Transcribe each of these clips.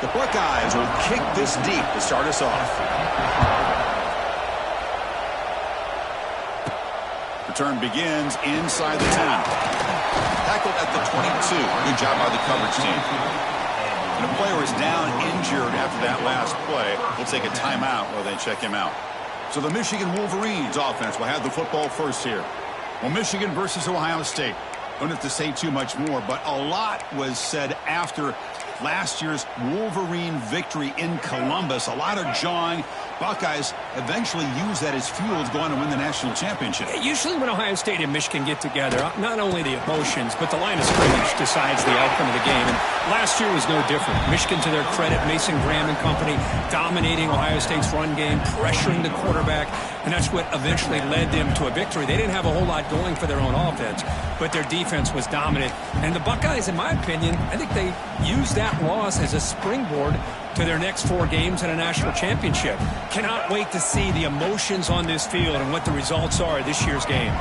The Buckeyes will kick this deep to start us off. Return begins inside the 10. Tackled at the 22. Good job by the coverage team. And a player is down injured after that last play. We'll take a timeout while they check him out. So the Michigan Wolverines offense will have the football first here. Well, Michigan versus Ohio State. Don't have to say too much more, but a lot was said after last year's Wolverine victory in Columbus. A lot of jawing. Buckeyes eventually use that as fuel to go on and win the national championship. Usually when Ohio State and Michigan get together, not only the emotions, but the line of scrimmage decides the outcome of the game. And last year was no different. Michigan, to their credit, Mason Graham and company dominating Ohio State's run game, pressuring the quarterback, and that's what eventually led them to a victory. They didn't have a whole lot going for their own offense, but their defense was dominant. And the Buckeyes, in my opinion, I think they used that loss as a springboard to their next 4 games in a national championship. Cannot wait to see the emotions on this field and what the results are of this year's game.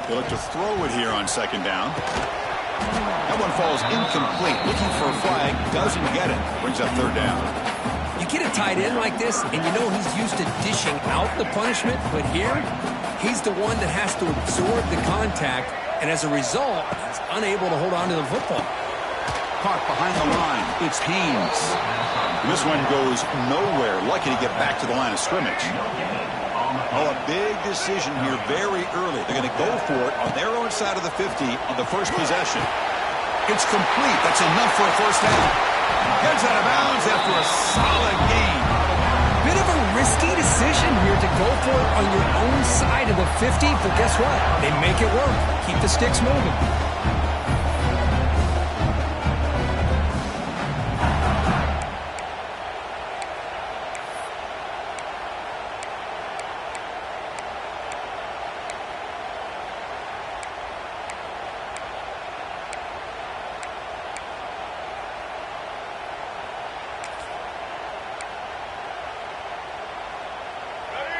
They look to throw it here on second down. That one falls incomplete. Looking for a flag, doesn't get it. Brings up third down. You get a tight end like this, and you know he's used to dishing out the punishment, but here, he's the one that has to absorb the contact, and as a result, he's unable to hold on to the football. Caught behind the line. It's Haynes. This one goes nowhere. Lucky to get back to the line of scrimmage. Oh, a big decision here very early. They're going to go for it on their own side of the 50 on the first possession. It's complete. That's enough for a first down. Gets out of bounds after a solid gain. Bit of a risky decision here to go for it on your own side of the 50, but guess what? They make it work. Keep the sticks moving.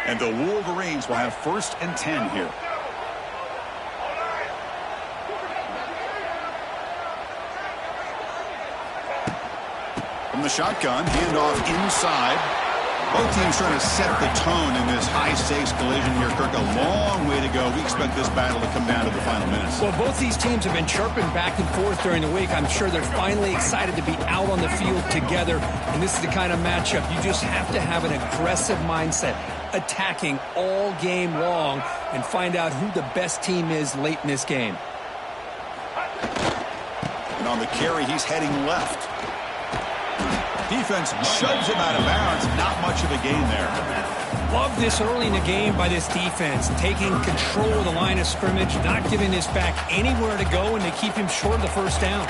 And the Wolverines will have 1st and 10 here. From the shotgun, handoff inside. Both teams trying to set the tone in this high-stakes collision here, Kirk. A long way to go. We expect this battle to come down to the final minutes. Well, both these teams have been chirping back and forth during the week. I'm sure they're finally excited to be out on the field together. And this is the kind of matchup you just have to have an aggressive mindset, attacking all game long, and find out who the best team is late in this game. And on the carry, he's heading left. Defense shoves him out of bounds. Not much of a gain there. Love this early in the game by this defense, taking control of the line of scrimmage, not giving this back anywhere to go, and they keep him short of the first down.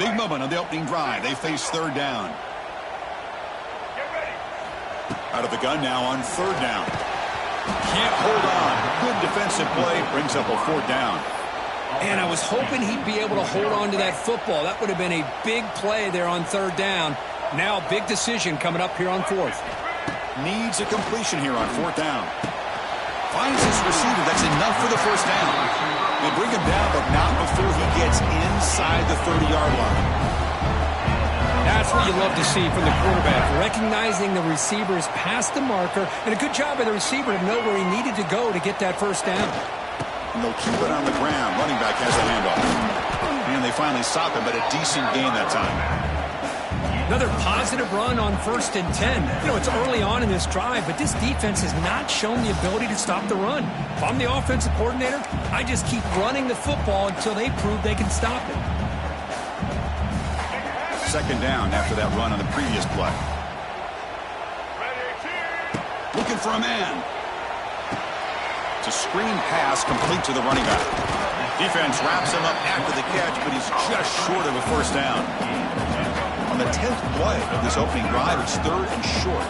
Big moment on the opening drive. They face third down. Out of the gun now on third down. Can't hold on. Good defensive play. Brings up a 4th down. And I was hoping he'd be able to hold on to that football. That would have been a big play there on third down. Now, big decision coming up here on 4th. Needs a completion here on 4th down. Finds his receiver. That's enough for the first down. They bring him down, but not before he gets inside the 30-yard line. That's what you love to see from the quarterback, recognizing the receivers past the marker, and a good job by the receiver to know where he needed to go to get that first down. And they'll keep it on the ground. Running back has the handoff. And they finally stop him, but a decent gain that time. Another positive run on 1st and 10. You know, it's early on in this drive, but this defense has not shown the ability to stop the run. If I'm the offensive coordinator, I just keep running the football until they prove they can stop it. Second down after that run on the previous play. Looking for a man. It's a screen pass complete to the running back. Defense wraps him up after the catch, but he's just short of a first down. On the 10th play of this opening drive, it's 3rd and short.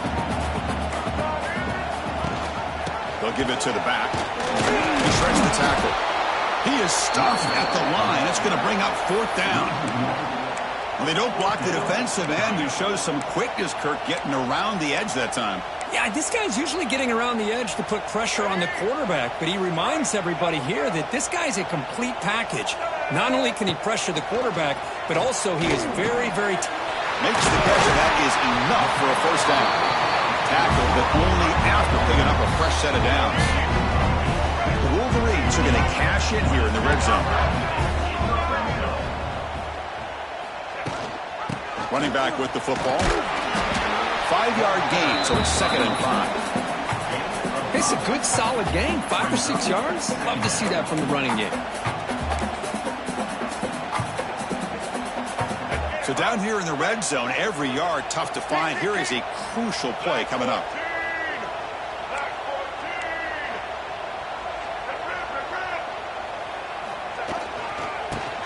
They'll give it to the back. He shreds the tackle. He is stuffed at the line. It's going to bring up 4th down. Well, they don't block the defensive end, who shows some quickness, Kirk, getting around the edge that time. Yeah, this guy's usually getting around the edge to put pressure on the quarterback, but he reminds everybody here that this guy's a complete package. Not only can he pressure the quarterback, but also he is very, very... Makes the catch, and that is enough for a first down. Tackled, but only after picking up a fresh set of downs. The Wolverines are going to cash in here in the red zone. Running back with the football. 5-yard gain, so it's 2nd and 5. It's a good, solid gain. 5 or 6 yards. Love to see that from the running game. So down here in the red zone, every yard tough to find. Here is a crucial play coming up.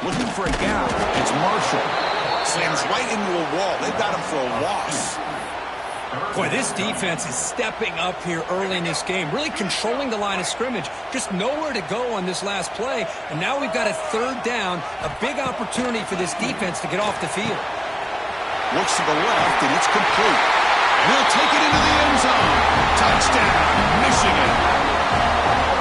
Looking for a gap. It's Marshall. Slams right into a wall. They've got him for a loss. Boy, this defense is stepping up here early in this game, really controlling the line of scrimmage. Just nowhere to go on this last play, and now we've got a 3rd down, a big opportunity for this defense to get off the field. Looks to the left, and it's complete. We'll take it into the end zone. Touchdown, Michigan.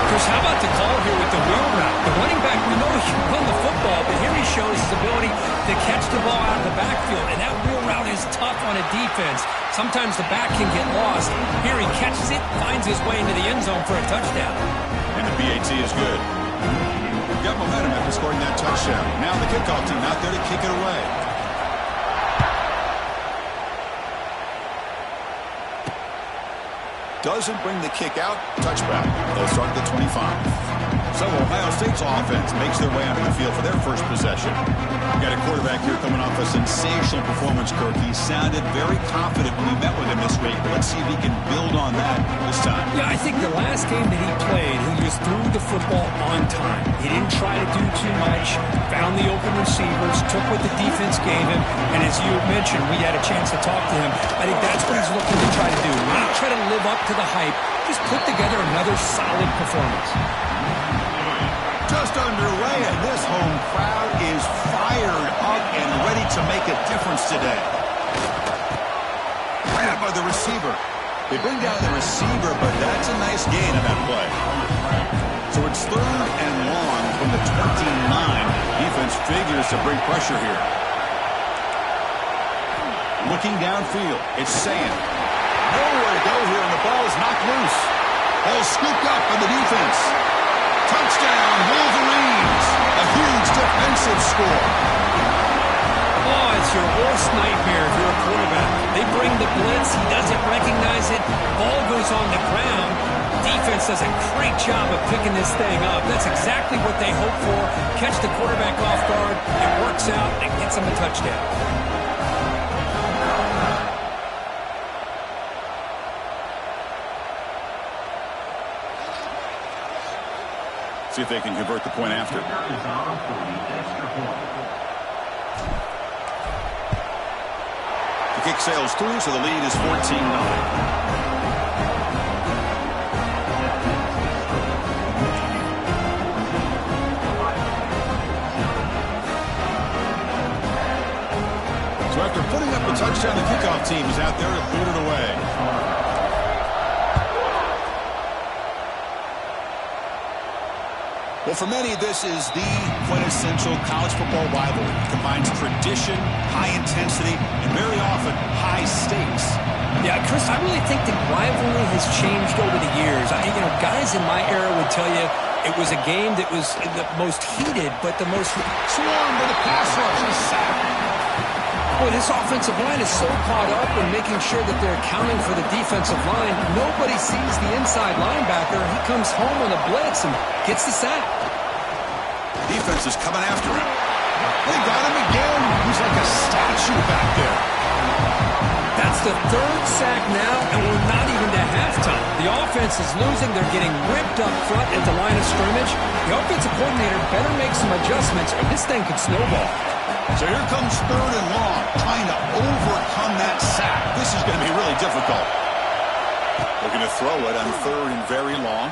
Chris, how about the call here with the wheel route? The running back, we know he can run the football, but here he shows his ability to catch the ball out of the backfield, and that wheel route is tough on a defense. Sometimes the back can get lost. Here he catches it, finds his way into the end zone for a touchdown. And the BAT is good. Got momentum after scoring that touchdown. Now the kickoff team out there to kick it away. Doesn't bring the kick out. Touchback. They'll start at the 25. So Ohio State's offense makes their way onto the field for their first possession. Got a quarterback here coming off a sensational performance, Kirk. He sounded very confident when we met with him this week. Let's see if he can build on that this time. Yeah, I think the last game that he played, he just threw the football on time. He didn't try to do too much, found the open receivers, took what the defense gave him, and as you mentioned, we had a chance to talk to him. I think that's what he's looking to try to do. Not try to live up to the hype, just put together another solid performance. Just underway, and this home crowd is fired up and ready to make a difference today. Grabbed by the receiver. They bring down the receiver, but that's a nice gain on that play. So it's 3rd and long from the 29. Defense figures to bring pressure here. Looking downfield, it's Sam. Nowhere to go here, and the ball is knocked loose. Ball scooped up by the defense. Touchdown, Wolverines. A huge defensive score. Oh, it's your worst nightmare if you're a quarterback. They bring the blitz. He doesn't recognize it. Ball goes on the ground. Defense does a great job of picking this thing up. That's exactly what they hope for. Catch the quarterback off guard. It works out. It gets them a touchdown. See if they can convert the point after. The kick sails through, so the lead is 14-9. So after putting up a touchdown, the kickoff team is out there to boot it away. Well, for many, this is the quintessential college football rivalry. It combines tradition, high intensity, and very often high stakes. Yeah, Chris, I really think the rivalry has changed over the years. Guys in my era would tell you it was a game that was the most heated, but the most swarmed with a pass rush and a sack. Boy, this offensive line is so caught up in making sure that they're accounting for the defensive line. Nobody sees the inside linebacker. He comes home on a blitz and gets the sack. Defense is coming after him. They got him again. He's like a statue back there. That's the 3rd sack now, and we're not even to halftime. The offense is losing. They're getting ripped up front at the line of scrimmage. The offensive coordinator better make some adjustments, or this thing could snowball. So here comes 3rd and long, trying to overcome that sack. This is going to be really difficult. Looking to throw it on 3rd and very long.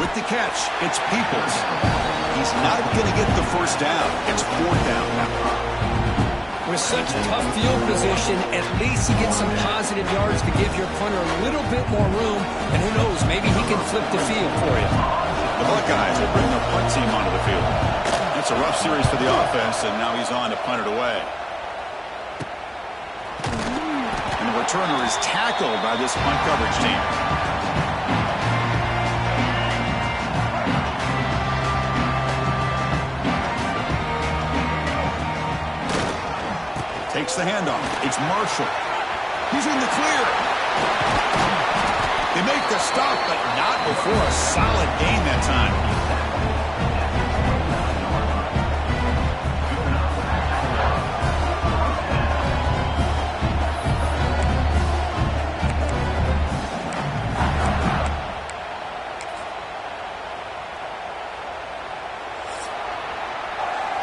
With the catch, it's Peoples. He's not going to get the first down. It's 4th down. With such tough field position, at least you get some positive yards to give your punter a little bit more room, and who knows, maybe he can flip the field for you. The Buckeyes will bring their punt team onto the field. It's a rough series for the offense, and now he's on to punt it away. And the returner is tackled by this punt coverage team. Takes the handoff. It's Marshall. He's in the clear. They make the stop, but not before a solid gain that time.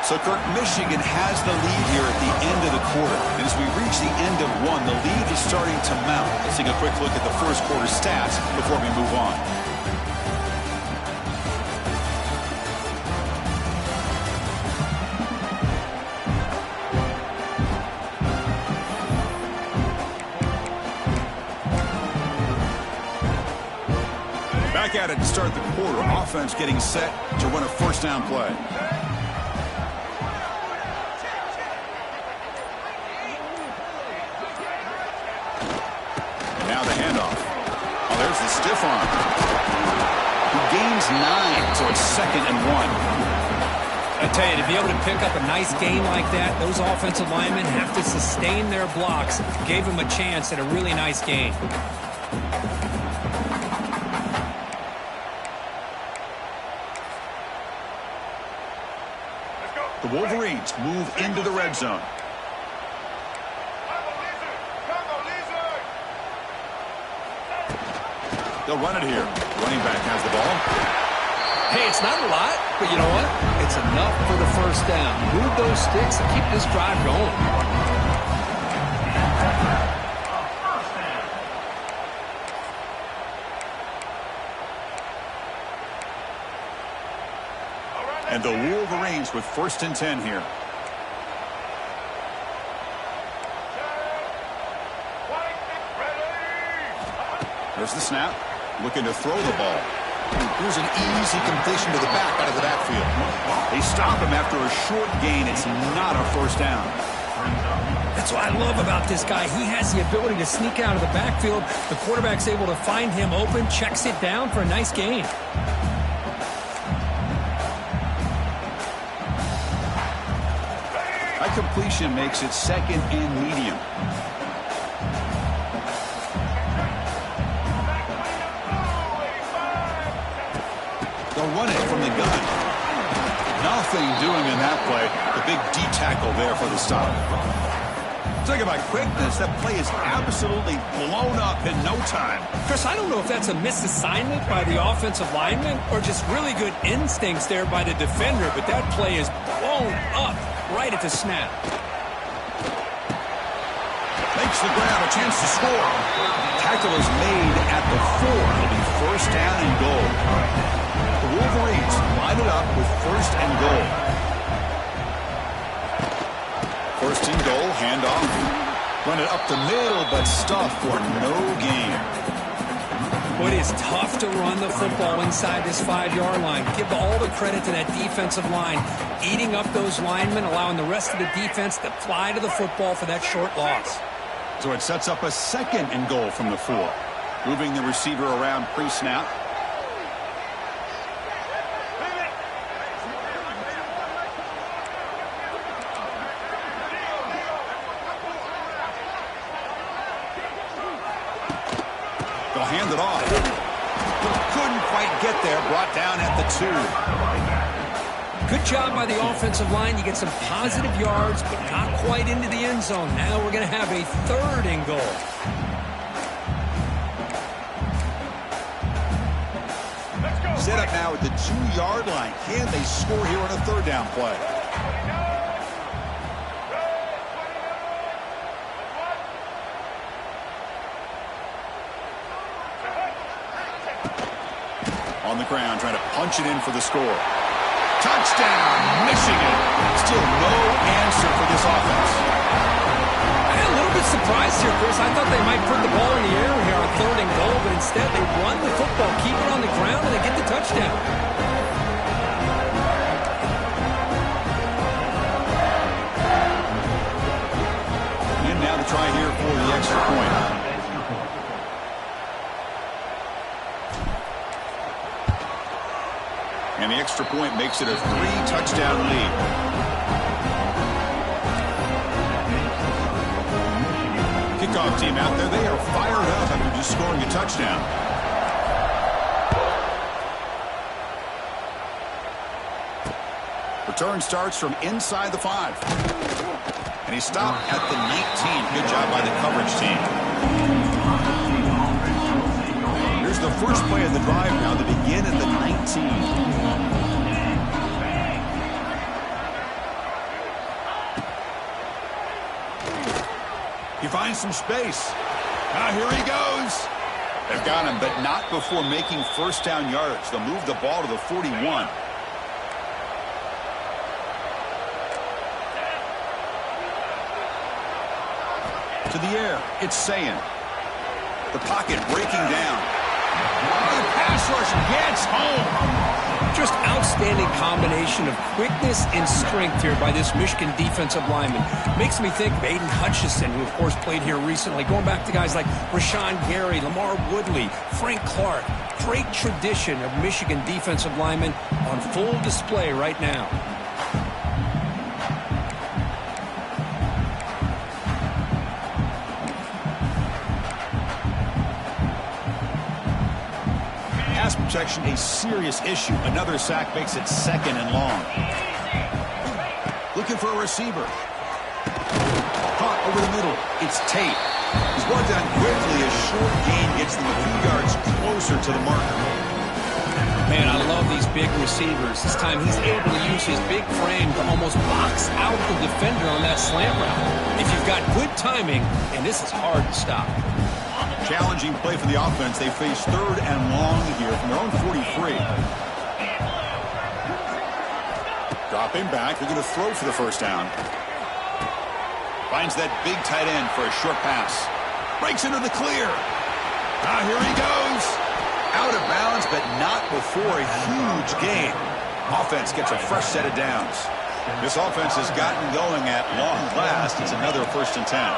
So, Kirk, Michigan has the lead here at the end of the quarter. And as we reach the end of one, the lead is starting to mount. Let's take a quick look at the first quarter stats before we move on. Back at it to start the quarter. Offense getting set to run a first down play. There's the stiff arm. He gains 9, so it's 2nd and 1. I tell you, to be able to pick up a nice gain like that, those offensive linemen have to sustain their blocks. Gave him a chance at a really nice gain. The Wolverines move into the red zone. They'll run it here. Running back has the ball. Hey, it's not a lot, but you know what? It's enough for the first down. Move those sticks and keep this drive going. And the Wolverines with 1st and 10 here. There's the snap. Looking to throw the ball. Here's an easy completion to the back out of the backfield. They stop him after a short gain. It's not a first down. That's what I love about this guy. He has the ability to sneak out of the backfield. The quarterback's able to find him open, checks it down for a nice gain. That completion makes it 2nd and medium. They'll run it from the gun. Nothing doing in that play. The big D tackle there for the stop. Talking about quickness, that play is absolutely blown up in no time. Chris, I don't know if that's a misassignment by the offensive lineman or just really good instincts there by the defender, but that play is blown up right at the snap. Makes the grab, a chance to score. Tackle is made at the 4. It'll be first down and goal. The Wolverines line it up with 1st and goal. 1st and goal, handoff. Run it up the middle, but stuffed for no gain. Well, it is tough to run the football inside this 5-yard line. Give all the credit to that defensive line. Eating up those linemen, allowing the rest of the defense to fly to the football for that short loss. So it sets up a 2nd and goal from the 4. Moving the receiver around pre-snap. They'll hand it off. Couldn't quite get there. Brought down at the 2. Good job by the offensive line. You get some positive yards, but not quite into the end zone. Now we're going to have a 3rd and goal. Set up now at the 2-yard line. Can they score here on a 3rd down play? On the ground, trying to punch it in for the score. Touchdown, Michigan. Still no answer for this offense. I'm a little bit surprised here, Chris. I thought they might put the ball in the air here on 3rd and goal, but instead they run the football, keep it on the ground, and they get the touchdown. And now the try here for the extra point. And the extra point makes it a 3-touchdown lead. Kickoff team out there, they are fired up after just scoring a touchdown. Return starts from inside the 5. And he stopped at the 19. Good job by the coverage team. Here's the first play of the drive now. They begin at the 19. He finds some space. Now here he goes. They've got him, but not before making first down yards. They'll move the ball to the 41. To the air, it's Sayin. The pocket breaking down. The pass rush gets home. Just outstanding combination of quickness and strength here by this Michigan defensive lineman. Makes me think of Aiden Hutchinson, who, of course, played here recently. Going back to guys like Rashawn Gary, Lamar Woodley, Frank Clark. Great tradition of Michigan defensive linemen on full display right now. Protection a serious issue. Another sack makes it 2nd and long. Looking for a receiver. Caught over the middle. It's Tate. He's brought down quickly. A short gain gets them a few yards closer to the marker. Man, I love these big receivers. This time he's able to use his big frame to almost box out the defender on that slant route. If you've got good timing, and this is hard to stop. Challenging play for the offense. They face 3rd and long here from their own 43. Dropping back. They're going to throw for the first down. Finds that big tight end for a short pass. Breaks into the clear. Now here he goes. Out of bounds, but not before a huge gain. Offense gets a fresh set of downs. This offense has gotten going at long last. It's another 1st and 10.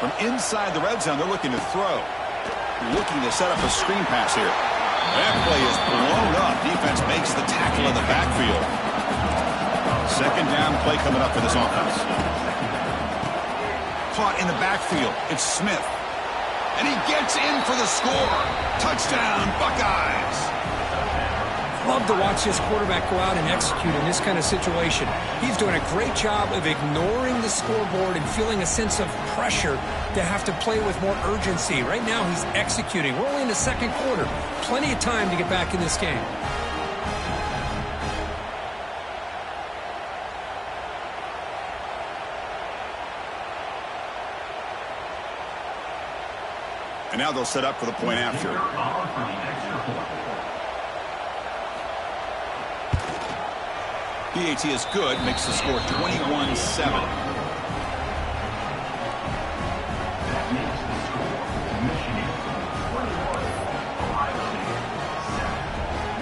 From inside the red zone, they're looking to throw. Looking to set up a screen pass here. That play is blown up. Defense makes the tackle in the backfield. 2nd down play coming up for this offense. Caught in the backfield. It's Smith. And he gets in for the score. Touchdown, Buckeyes. Love to watch this quarterback go out and execute in this kind of situation. He's doing a great job of ignoring the scoreboard and feeling a sense of pressure to have to play with more urgency. Right now he's executing. We're only in the 2nd quarter. Plenty of time to get back in this game. And now they'll set up for the point after. PAT is good, makes the score 21-7.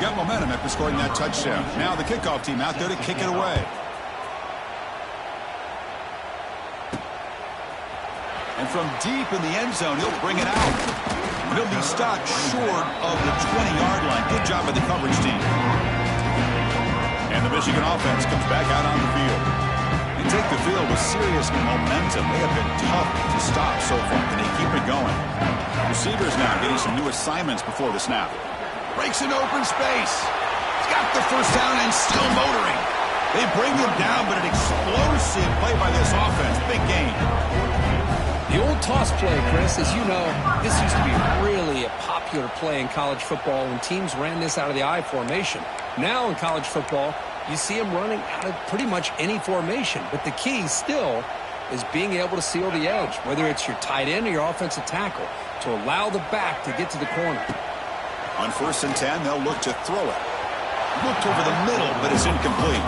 Got momentum after scoring that touchdown. Now the kickoff team out there to kick it away. And from deep in the end zone, he'll bring it out. He'll be stopped short of the 20-yard line. Good job by the coverage team. And the Michigan offense comes back out on the field. They take the field with serious momentum. They have been tough to stop so far, and they keep it going. Receivers now getting some new assignments before the snap. Breaks into open space. He's got the first down and still motoring. They bring him down, but an explosive play by this offense. Big gain. The old toss play, Chris, as you know, this used to be really a popular play in college football when teams ran this out of the I formation. Now in college football, you see them running out of pretty much any formation. But the key still is being able to seal the edge, whether it's your tight end or your offensive tackle, to allow the back to get to the corner. On 1st and 10, they'll look to throw it. Looked over the middle, but it's incomplete.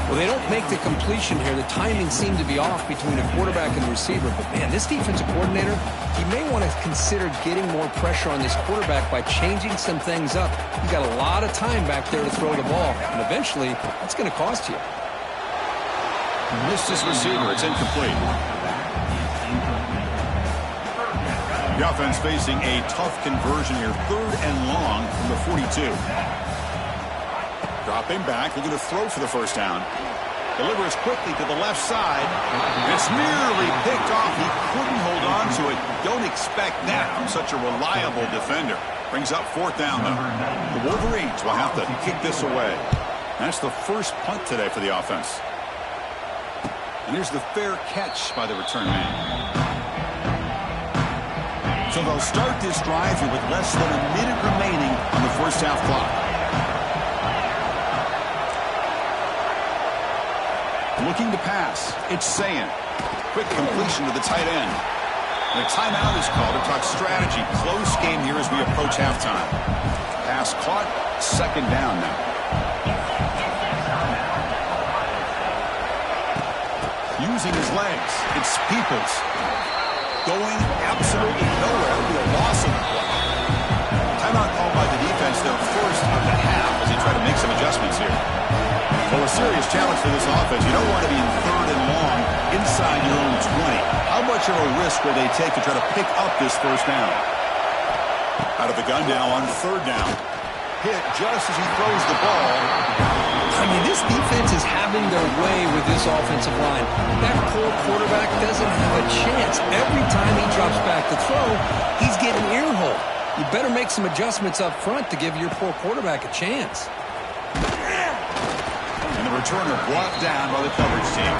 Well, they don't make the completion here. The timing seemed to be off between a quarterback and the receiver. But, man, this defensive coordinator, he may want to consider getting more pressure on this quarterback by changing some things up. He's got a lot of time back there to throw the ball, and eventually that's going to cost you. Missed his receiver. It's incomplete. The offense facing a tough conversion here. 3rd and long from the 42. Dropping back, looking to throw for the first down. Delivers quickly to the left side. It's nearly picked off. He couldn't hold on to it. Don't expect that from such a reliable defender. Brings up 4th down, though. The Wolverines will have to kick this away. That's the first punt today for the offense. And here's the fair catch by the return man. So they'll start this drive here with less than a minute remaining on the first half clock. Looking to pass. It's Sayan. Quick completion to the tight end. And a timeout is called to talk strategy. Close game here as we approach halftime. Pass caught. 2nd down now. Using his legs. It's Peoples. Going absolutely nowhere. It'll be a loss of the play. Timeout called by the defense, their first of the half, as they try to make some adjustments here. Well, a serious challenge for this offense. You don't want to be in 3rd and long inside your own 20. How much of a risk will they take to try to pick up this first down? Out of the gun now on 3rd down. Hit just as he throws the ball. I mean, this defense is having their way with this offensive line. That poor quarterback doesn't have a chance. Every time he drops back to throw, he's getting earholed. You better make some adjustments up front to give your poor quarterback a chance. And the returner brought down by the coverage team.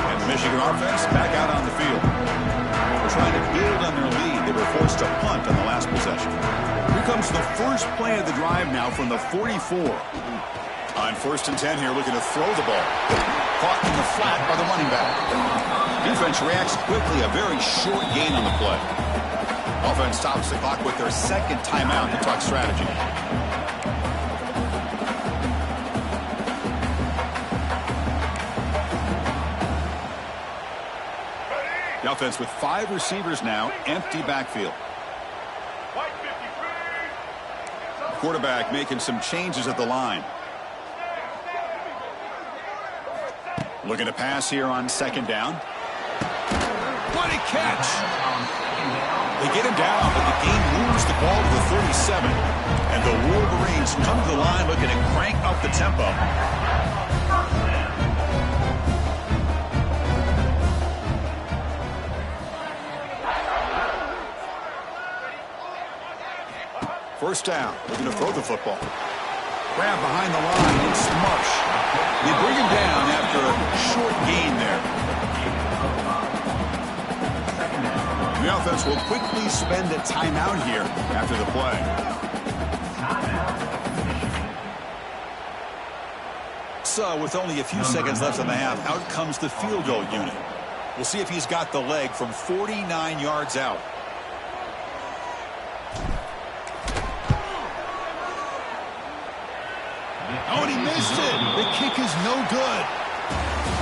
And the Michigan offense back out on the field. They're trying to build on their lead. They were forced to punt on the last possession. Here comes the first play of the drive now from the 44. On 1st and 10 here, looking to throw the ball. Caught in the flat by the running back. Defense reacts quickly. A very short gain on the play. Offense stops the clock with their 2nd timeout to talk strategy. The offense with 5 receivers now, empty backfield. Quarterback making some changes at the line. Looking to pass here on 2nd down. What a catch! They get him down, but the game moves the ball to the 37. And the Wolverines come to the line looking to crank up the tempo. First down, looking to throw the football. Grab behind the line and smush. They bring him down after a short gain there. The offense will quickly spend a timeout here after the play. So with only a few seconds left in the half, out comes the field goal unit. We'll see if he's got the leg from 49 yards out. Oh, and he missed it. The kick is no good.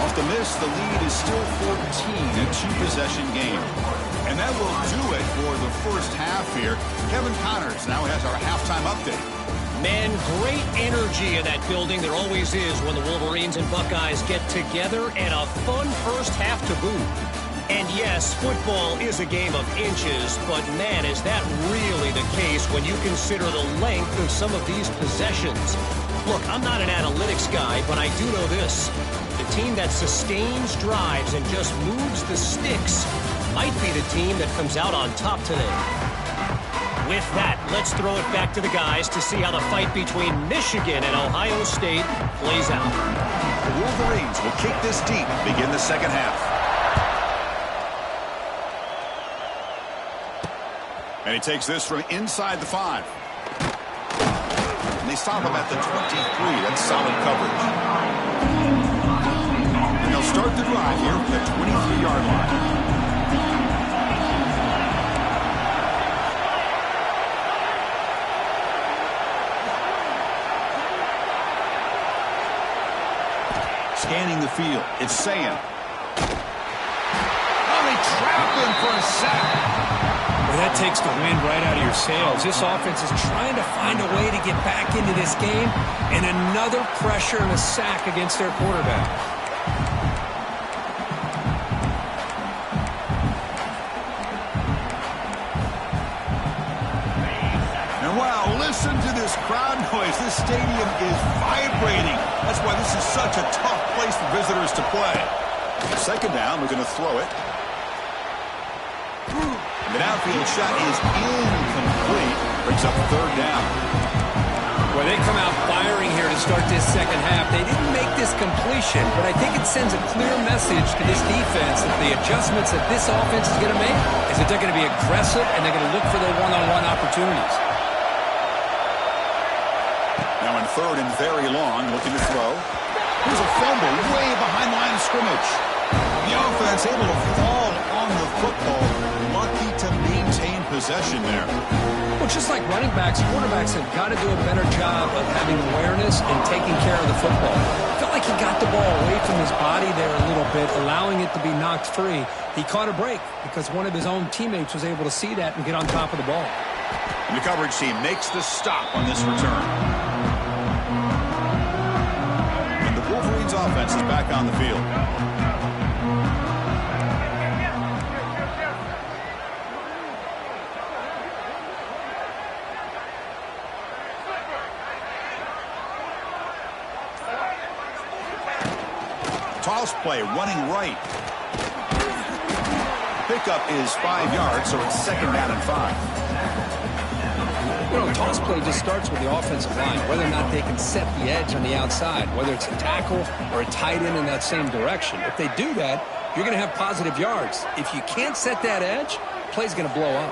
Off the miss, the lead is still 14, a 2-possession game. And that will do it for the first half here. Kevin Connors now has our halftime update. Man, great energy in that building. There always is when the Wolverines and Buckeyes get together, and a fun first half to boot. And yes, football is a game of inches, but man, is that really the case when you consider the length of some of these possessions. Look, I'm not an analytics guy, but I do know this. The team that sustains drives and just moves the sticks might be the team that comes out on top today. With that, let's throw it back to the guys to see how the fight between Michigan and Ohio State plays out. The Wolverines will kick this deep, begin the second half. And he takes this from inside the 5. And they stop him at the 23. That's solid coverage. And they'll start the drive here at the 23-yard line. Scanning the field. It's saying. Oh, they trap him for a sack. Well, that takes the wind right out of your sails. This offense is trying to find a way to get back into this game, and another pressure and a sack against their quarterback. And wow, listen to this crowd noise. This stadium is vibrating. That's why this is such a tough place for visitors to play. Second down, we're going to throw it. The downfield shot is incomplete. Brings up third down. Well, they come out firing here to start this second half. They didn't make this completion, but I think it sends a clear message to this defense that the adjustments that this offense is going to make is that they're going to be aggressive and they're going to look for their one-on-one opportunities. Now in third and very long, looking to throw. Here's a fumble way behind the line of scrimmage. The offense able to fall on the football. Lucky to maintain possession there. Well, just like running backs, quarterbacks have got to do a better job of having awareness and taking care of the football. I felt like he got the ball away from his body there a little bit, allowing it to be knocked free. He caught a break because one of his own teammates was able to see that and get on top of the ball. And the coverage team makes the stop on this return. And the Wolverines offense is back on the field. Toss play, running right. Pickup is 5 yards, so it's second down and 5. You know, toss play just starts with the offensive line, whether or not they can set the edge on the outside, whether it's a tackle or a tight end in that same direction. If they do that, you're going to have positive yards. If you can't set that edge, play's going to blow up.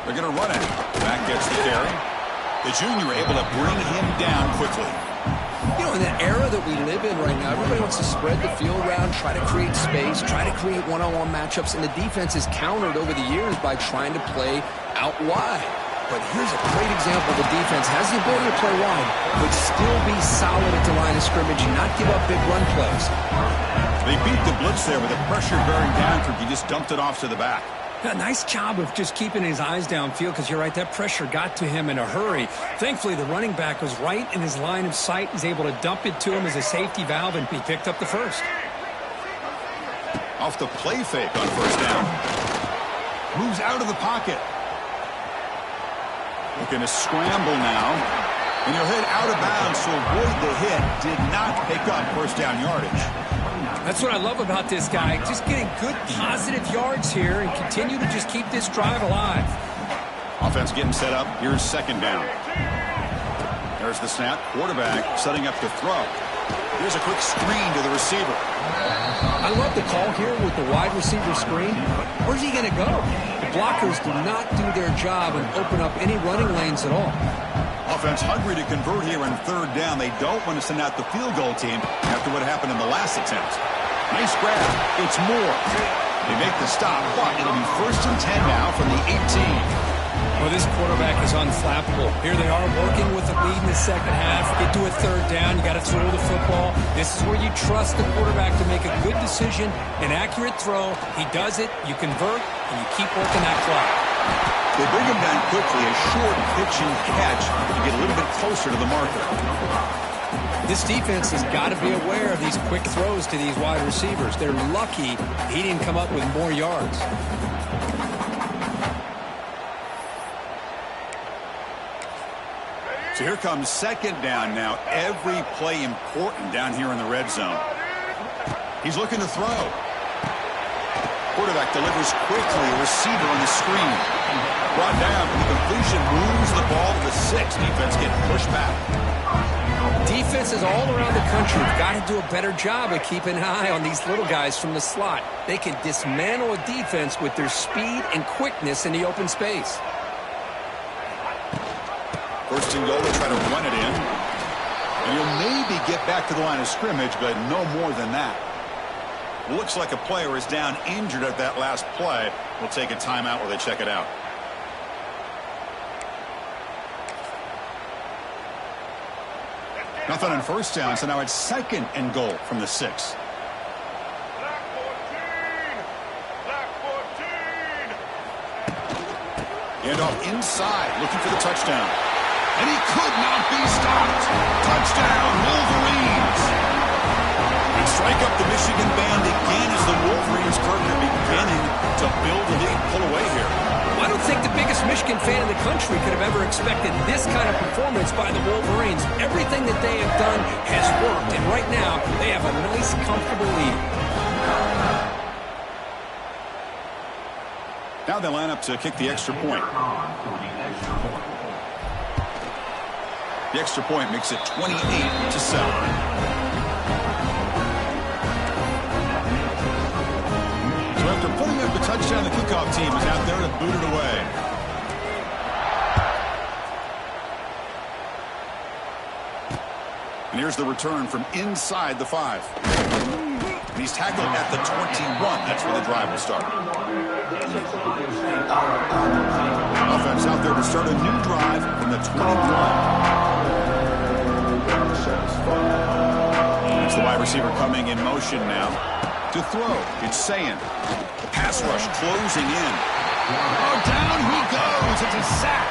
They're going to run it. Back gets the carry. The junior able to bring him down quickly. You know, in the era that we live in right now, everybody wants to spread the field around, try to create space, try to create one-on-one matchups, and the defense is countered over the years by trying to play out wide. But here's a great example. The defense has the ability to play wide, but still be solid at the line of scrimmage and not give up big run plays. They beat the blitz there with a pressure-bearing down group. He just dumped it off to the back. Yeah, nice job of just keeping his eyes downfield because you're right, that pressure got to him in a hurry. Thankfully, the running back was right in his line of sight. He's able to dump it to him as a safety valve, and he picked up the first. Off the play fake on first down. Moves out of the pocket. Looking to scramble now. And he'll hit out of bounds to avoid the hit. Did not pick up first down yardage. That's what I love about this guy. Just getting good positive yards here and continue to just keep this drive alive. Offense getting set up. Here's second down. There's the snap. Quarterback setting up to throw. Here's a quick screen to the receiver. I love the call here with the wide receiver screen. Where's he going to go? The blockers do not do their job and open up any running lanes at all. Offense hungry to convert here on third down. They don't want to send out the field goal team after what happened in the last attempt. Nice grab. It's more. They make the stop, but it'll be first and 10 now from the 18. Well, this quarterback is unflappable. Here they are working with the lead in the second half. Get to a third down. You got to throw the football. This is where you trust the quarterback to make a good decision, an accurate throw. He does it. You convert, and you keep working that clock. They bring him down quickly, a short pitch and catch to get a little bit closer to the marker. This defense has got to be aware of these quick throws to these wide receivers. They're lucky he didn't come up with more yards. So here comes second down now. Every play important down here in the red zone. He's looking to throw. Quarterback delivers quickly. A receiver on the screen. Brought down for the completion. Moves the ball to the 6. Defense getting pushed back. Defenses all around the country have got to do a better job of keeping an eye on these little guys from the slot. They can dismantle a defense with their speed and quickness in the open space. First and goal, they try to run it in. And you'll maybe get back to the line of scrimmage, but no more than that. Looks like a player is down injured at that last play. We'll take a timeout while they check it out. Nothing on first down, so now it's 2nd and goal from the 6. And off inside, looking for the touchdown. And he could not be stopped. Touchdown, Wolverines. And strike up the Michigan band again as the Wolverines, Kirk, are beginning to build a lead, pull away here. I don't think the biggest Michigan fan in the country could have ever expected this kind of performance by the Wolverines. Everything that they have done has worked, and right now they have a nice, comfortable lead. Now they line up to kick the extra point. The extra point makes it 28-7. After putting up the touchdown, the kickoff team is out there to boot it away. And here's the return from inside the 5. And he's tackled at the 21. That's where the drive will start. Offense out there to start a new drive from the 21. It's the wide receiver coming in motion now. To throw, it's saying. The pass rush closing in. Oh, down he goes. It's a sack.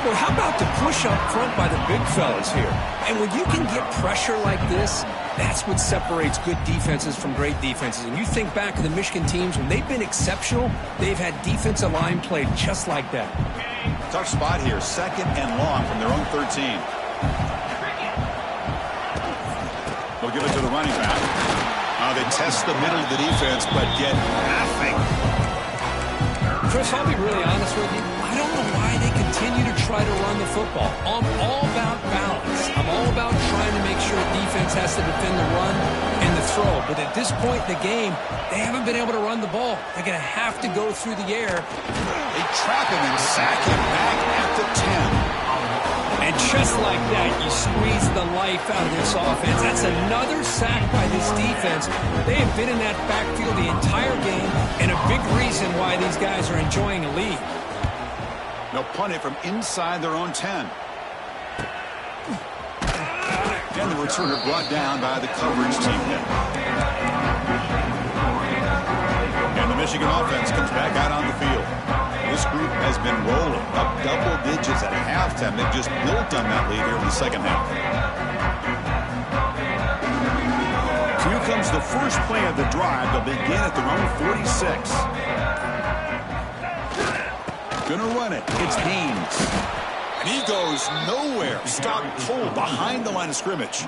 Well, how about the push up front by the big fellas here? And when you can get pressure like this, that's what separates good defenses from great defenses. And you think back to the Michigan teams, when they've been exceptional, they've had defensive line play just like that. Tough spot here. 2nd and long from their own 13. They'll give it to the running back. They test the middle of the defense, but get nothing. Chris, I'll be really honest with you. I don't know why they continue to try to run the football. I'm all about balance. I'm all about trying to make sure the defense has to defend the run and the throw. But at this point in the game, they haven't been able to run the ball. They're going to have to go through the air. They trap him and sack him back at the 10. And just like that, you squeeze the life out of this offense. That's another sack by this defense. They have been in that backfield the entire game, and a big reason why these guys are enjoying a lead. They'll punt it from inside their own 10. And the returner brought down by the coverage team. And the Michigan offense comes back out on the field. This group has been rolling up double digits at halftime. They've just built on that lead here in the second half. So here comes the first play of the drive. They'll begin at their own 46. Gonna run it. It's Haynes. And he goes nowhere. Stop cold behind the line of scrimmage.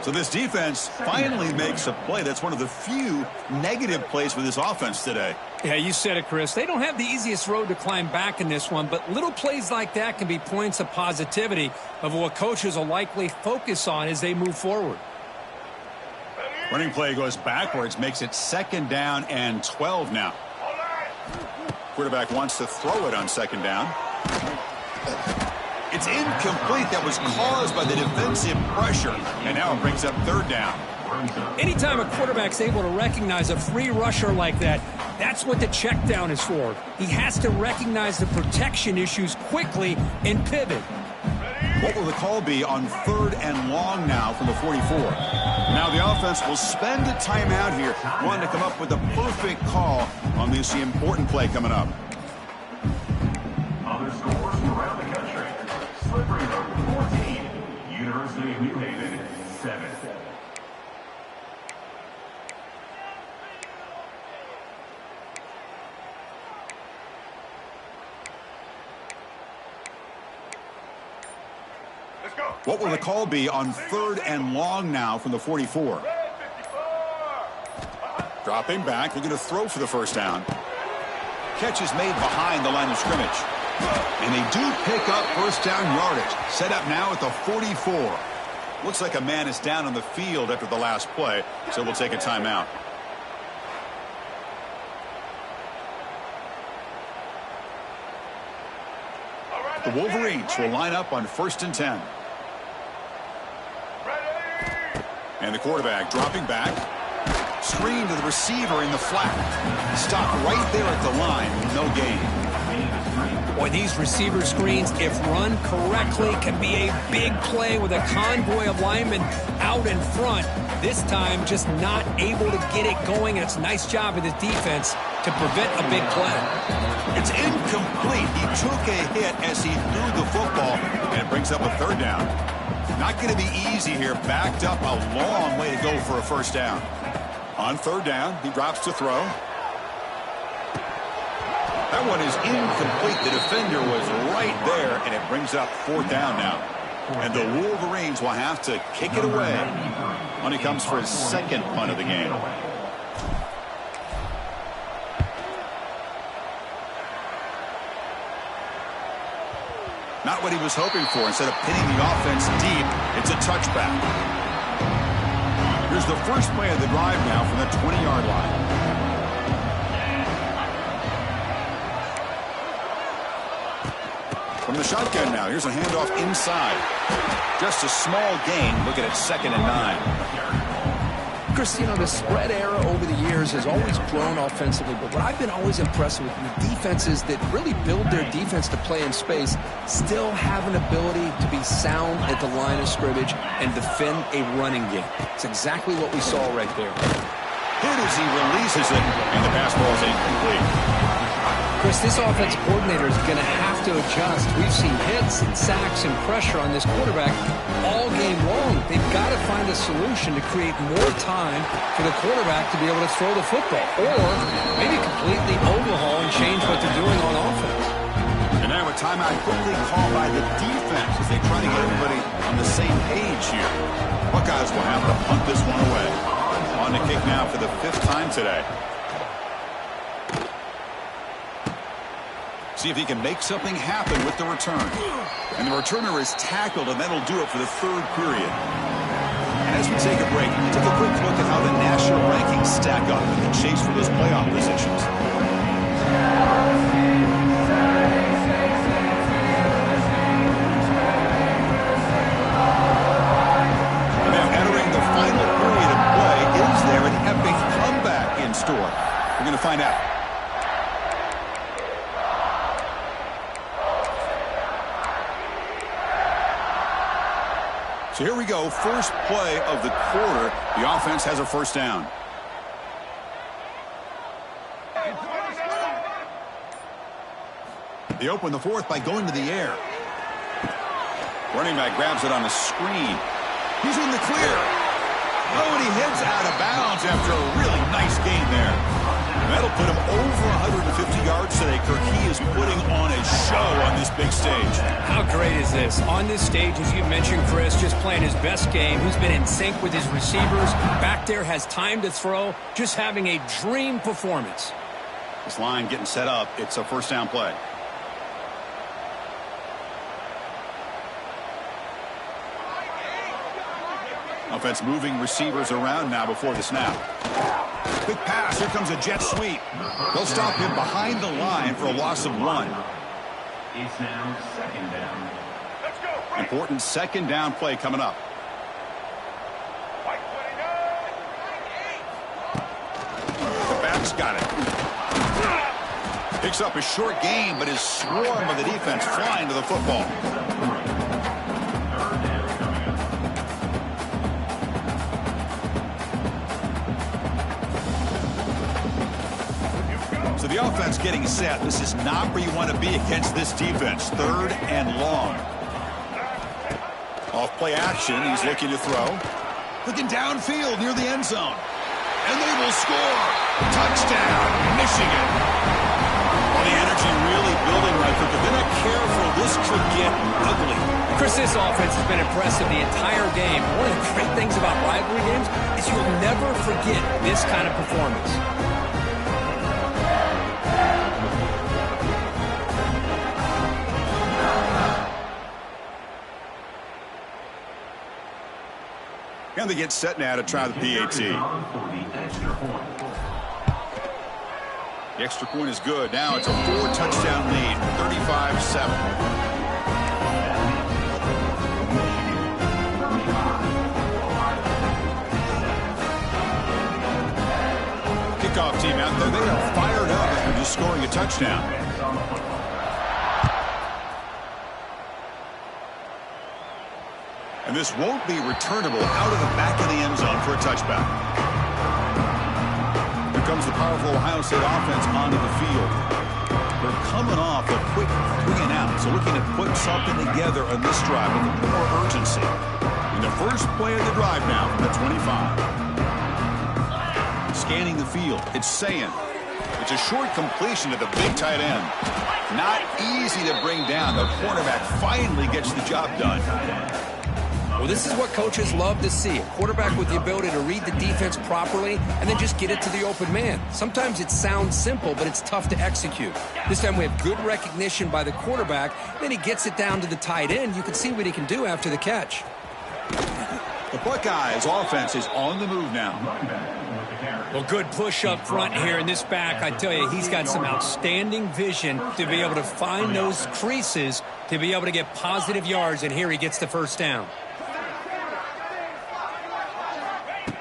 So this defense finally makes a play. That's one of the few negative plays for this offense today. Yeah, you said it, Chris. They don't have the easiest road to climb back in this one, but little plays like that can be points of positivity of what coaches will likely focus on as they move forward. Running play goes backwards, makes it 2nd down and 12 now. Quarterback wants to throw it on 2nd down. It's incomplete. That was caused by the defensive pressure. And now it brings up 3rd down. Anytime a quarterback's able to recognize a free rusher like that, that's what the check down is for. He has to recognize the protection issues quickly and pivot. What will the call be on 3rd and long now from the 44? Now the offense will spend a timeout here, wanting to come up with a perfect call on this important play coming up. Other scores from around the country. Slippery Road 14, University of New Haven 7. What will the call be on 3rd and long now from the 44? Dropping back, looking to throw for the first down. Catch is made behind the line of scrimmage. And they do pick up first down yardage. Set up now at the 44. Looks like a man is down on the field after the last play, so we'll take a timeout. The Wolverines will line up on 1st and 10. And the quarterback dropping back. Screen to the receiver in the flat. Stopped right there at the line with no gain. Boy, these receiver screens, if run correctly, can be a big play with a convoy of linemen out in front. This time, just not able to get it going, and it's a nice job of the defense to prevent a big play. It's incomplete. He took a hit as he threw the football, and it brings up a third down. Not going to be easy here. Backed up a long way to go for a first down. On third down, he drops to throw. That one is incomplete. The defender was right there, and it brings up fourth down now. And the Wolverines will have to kick it away when he comes for his second punt of the game. Not what he was hoping for. Instead of pinning the offense deep, it's a touchback. Here's the first play of the drive now from the 20-yard line. From the shotgun now, here's a handoff inside. Just a small gain, looking at 2nd and 9. Chris, the spread era over the years has always grown offensively, but what I've been always impressed with the defenses that really build their defense to play in space still have an ability to be sound at the line of scrimmage and defend a running game. It's exactly what we saw right there. Hit as he releases it, and the pass ball is incomplete. Chris, this offensive coordinator is going to have to adjust. We've seen hits and sacks and pressure on this quarterback all game long. They've got to find a solution to create more time for the quarterback to be able to throw the football, or maybe completely overhaul and change what they're doing on offense. And now a timeout quickly called by the defense as they try to get everybody on the same page here. Buckeyes will have to punt this one away. On the kick now for the 5th time today. See if he can make something happen with the return. And the returner is tackled, and that'll do it for the 3rd period. And as we take a break, take a quick look at how the national rankings stack up in the chase for those playoff positions. And now entering the final period of play, is there an epic comeback in store? We're going to find out. So here we go, first play of the quarter. The offense has a first down. They open the 4th by going to the air. Running back grabs it on a screen. He's in the clear. Oh, and he heads out of bounds after a really nice gain there. That'll put him over 150 yards today, Kirk. He is putting on a show on this big stage. How great is this? On this stage, as you mentioned, Chris, just playing his best game. He's been in sync with his receivers. Back there, has time to throw. Just having a dream performance. This line getting set up. It's a first down play. Offense moving receivers around now before the snap. Quick pass. Here comes a jet sweep. They'll stop him behind the line for a loss of 1. It's now 2nd down. Let's go. Important 2nd down play coming up. The back's got it. Picks up a short gain, but is swarmed by the defense flying to the football. So the offense getting set. This is not where you want to be against this defense. 3rd and long. Off play action. He's looking to throw. Looking downfield near the end zone. And they will score. Touchdown, Michigan. Well, the energy really building right quick. If they're not careful, this could get ugly. Chris, this offense has been impressive the entire game. One of the great things about rivalry games is you'll never forget this kind of performance. And they get set now to try the PAT. The extra point is good. Now it's a 4-touchdown lead, 35-7. Kickoff team out there, they are fired up after just scoring a touchdown. And this won't be returnable out of the back of the end zone for a touchback. Here comes the powerful Ohio State offense onto the field. They're coming off a quick 3-and-out, so looking to put something together on this drive with more urgency. In the first play of the drive now from the 25. Scanning the field, it's Sayin. It's a short completion to the big tight end. Not easy to bring down. The quarterback finally gets the job done. Well, this is what coaches love to see. A quarterback with the ability to read the defense properly and then just get it to the open man. Sometimes it sounds simple, but it's tough to execute. This time we have good recognition by the quarterback. Then he gets it down to the tight end. You can see what he can do after the catch. The Buckeyes offense is on the move now. Well, good push up front here in this back. I tell you, he's got some outstanding vision to be able to find those creases to be able to get positive yards, and here he gets the first down.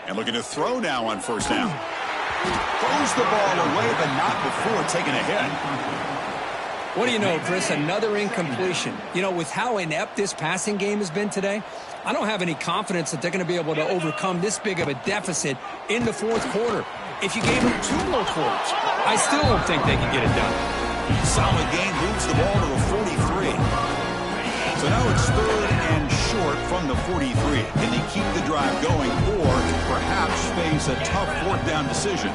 And looking to throw now on first down. Throws the ball away, but not before taking a hit. What do you know, Chris? Another incompletion. You know, with how inept this passing game has been today, I don't have any confidence that they're going to be able to overcome this big of a deficit in the fourth quarter. If you gave them 2 more quarters, I still don't think they can get it done. Solid gain, moves the ball to the 43. So now it's 3rd and short from the 43. Can they keep the drive going or perhaps face a tough 4th down decision?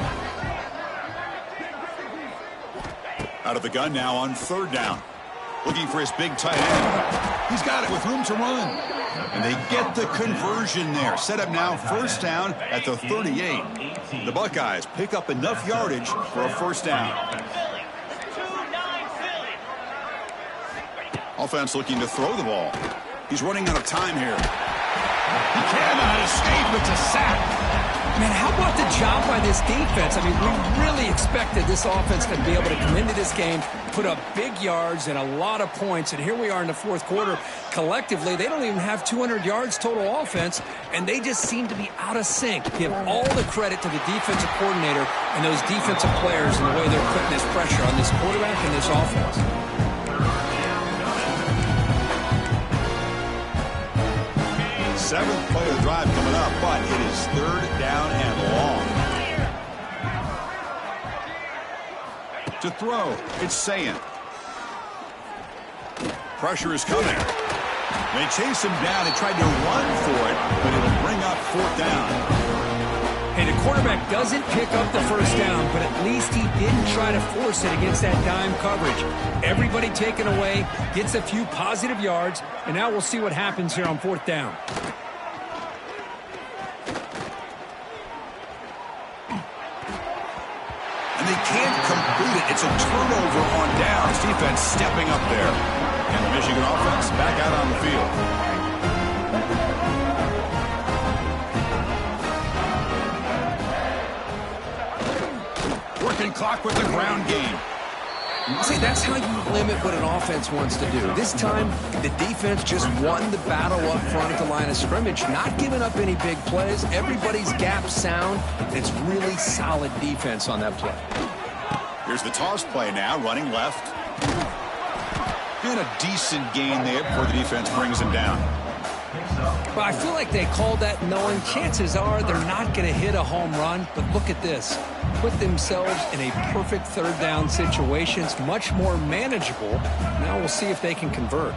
Out of the gun now on 3rd down. Looking for his big tight end. He's got it with room to run. And they get the conversion there. Set up now 1st down at the 38. The Buckeyes pick up enough yardage for a 1st down. Offense looking to throw the ball. He's running out of time here. He cannot escape. It's a sack. Man, how about the job by this defense? I mean, we really expected this offense to be able to come into this game, put up big yards and a lot of points, and here we are in the fourth quarter. Collectively, they don't even have 200 yards total offense, and they just seem to be out of sync. Give all the credit to the defensive coordinator and those defensive players and the way they're putting this pressure on this quarterback and this offense. 7th play of the drive coming up, but it is 3rd down and long. To throw, it's Sayin. Pressure is coming. They chase him down and tried to run for it, but it'll bring up 4th down. Hey, the quarterback doesn't pick up the 1st down, but at least he didn't try to force it against that dime coverage. Everybody taken away, gets a few positive yards, and now we'll see what happens here on 4th down. And they can't complete it. It's a turnover on downs. Defense stepping up there. And the Michigan offense back out on the field. Working clock with the ground game. See, that's how you limit what an offense wants to do. This time, the defense just won the battle up front at the line of scrimmage, not giving up any big plays. Everybody's gap sound. It's really solid defense on that play. Here's the toss play now, running left. And a decent gain there before the defense brings him down. Well, I feel like they called that knowing chances are they're not going to hit a home run, but look at this. Put themselves in a perfect 3rd down situation. It's much more manageable. Now we'll see if they can convert.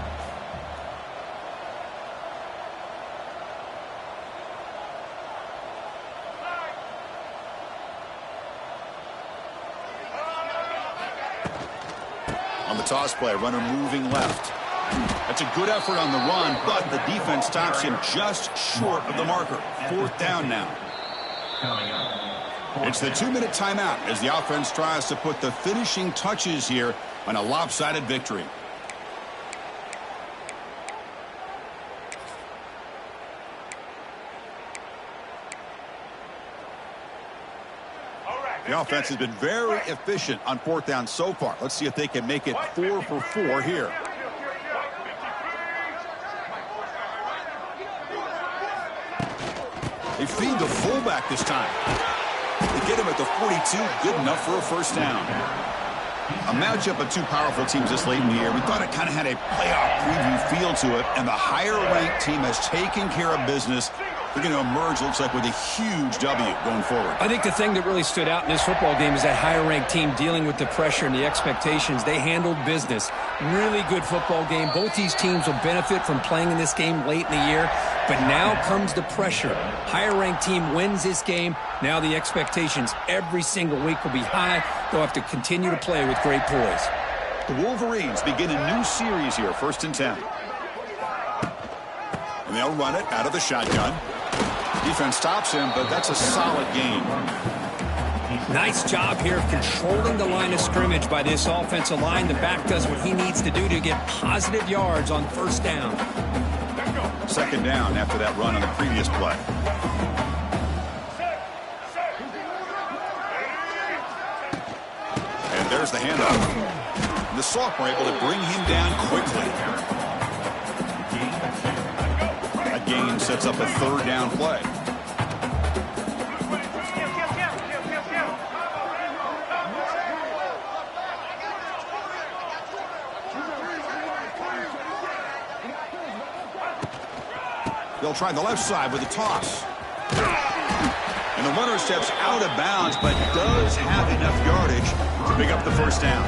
On the toss play, runner moving left. That's a good effort on the run, but the defense stops him just short of the marker. 4th down now. It's the 2-minute timeout as the offense tries to put the finishing touches here on a lopsided victory. The offense has been very efficient on 4th down so far. Let's see if they can make it 4 for 4 here. They feed the fullback this time. They get him at the 42, good enough for a 1st down. A matchup of two powerful teams this late in the year. We thought it kind of had a playoff preview feel to it, and the higher-ranked team has taken care of business. They're going to emerge, looks like, with a huge W going forward. I think the thing that really stood out in this football game is that higher-ranked team dealing with the pressure and the expectations. They handled business. Really good football game. Both these teams will benefit from playing in this game late in the year, but now comes the pressure. Higher-ranked team wins this game. Now the expectations every single week will be high. They'll have to continue to play with great poise. The Wolverines begin a new series here, 1st and 10. And they'll run it out of the shotgun. Defense stops him, but that's a solid game. Nice job here of controlling the line of scrimmage by this offensive line. The back does what he needs to do to get positive yards on 1st down. 2nd down after that run on the previous play. And there's the handoff. The Sophomore able to bring him down quickly. That gain sets up a 3rd down play. They'll try the left side with a toss. And the runner steps out of bounds, but does have enough yardage to pick up the 1st down.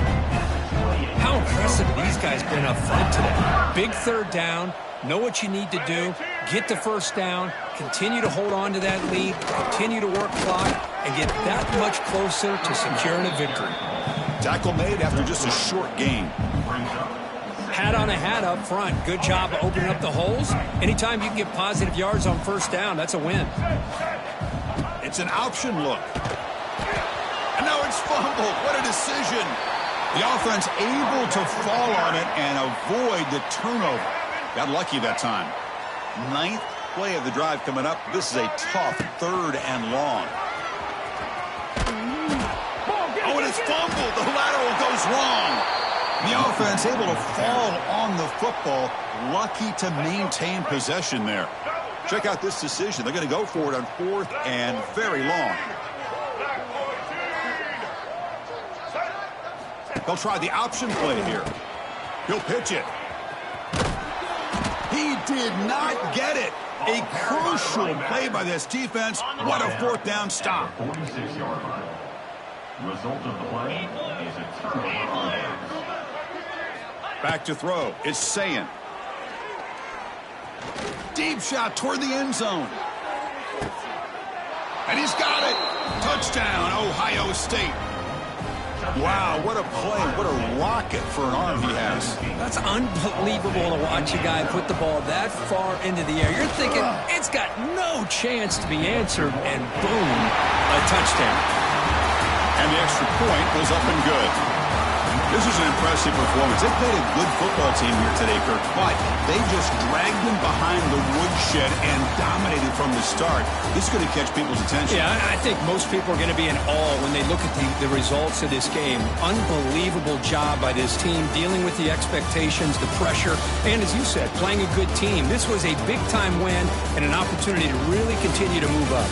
How impressive these guys been up front today. Big 3rd down. Know what you need to do. Get the 1st down. Continue to hold on to that lead. Continue to work clock. And get that much closer to securing a victory. Tackle made after just a short gain. Hat on a hat up front. Good job of opening up the holes. Anytime you can get positive yards on 1st down, that's a win. It's an option look. And now it's fumbled. What a decision. The offense able to fall on it and avoid the turnover. Got lucky that time. 9th play of the drive coming up. This is a tough 3rd and long. Oh, and it's fumbled. The lateral goes wrong. The offense able to fall on the football. Lucky to maintain possession there. Check out this decision. They're going to go for it on 4th and very long. They'll try the option play here. He'll pitch it. He did not get it. A crucial play by this defense. What a 4th down stop. 46-yard line. Result of the play is a turnover on downs. Back to throw. It's Sayin. Deep shot toward the end zone. And he's got it. Touchdown, Ohio State. Wow, what a play. What a rocket for an arm he has. That's unbelievable to watch a guy put the ball that far into the air. You're thinking it's got no chance to be answered, and boom, a touchdown. And the extra point goes up and good. This is an impressive performance. They played a good football team here today, Kirk, but they just dragged them behind the woodshed and dominated from the start. This is going to catch people's attention. Yeah, I think most people are going to be in awe when they look at the results of this game. Unbelievable job by this team dealing with the expectations, the pressure, and as you said, playing a good team. This was a big-time win and an opportunity to really continue to move up.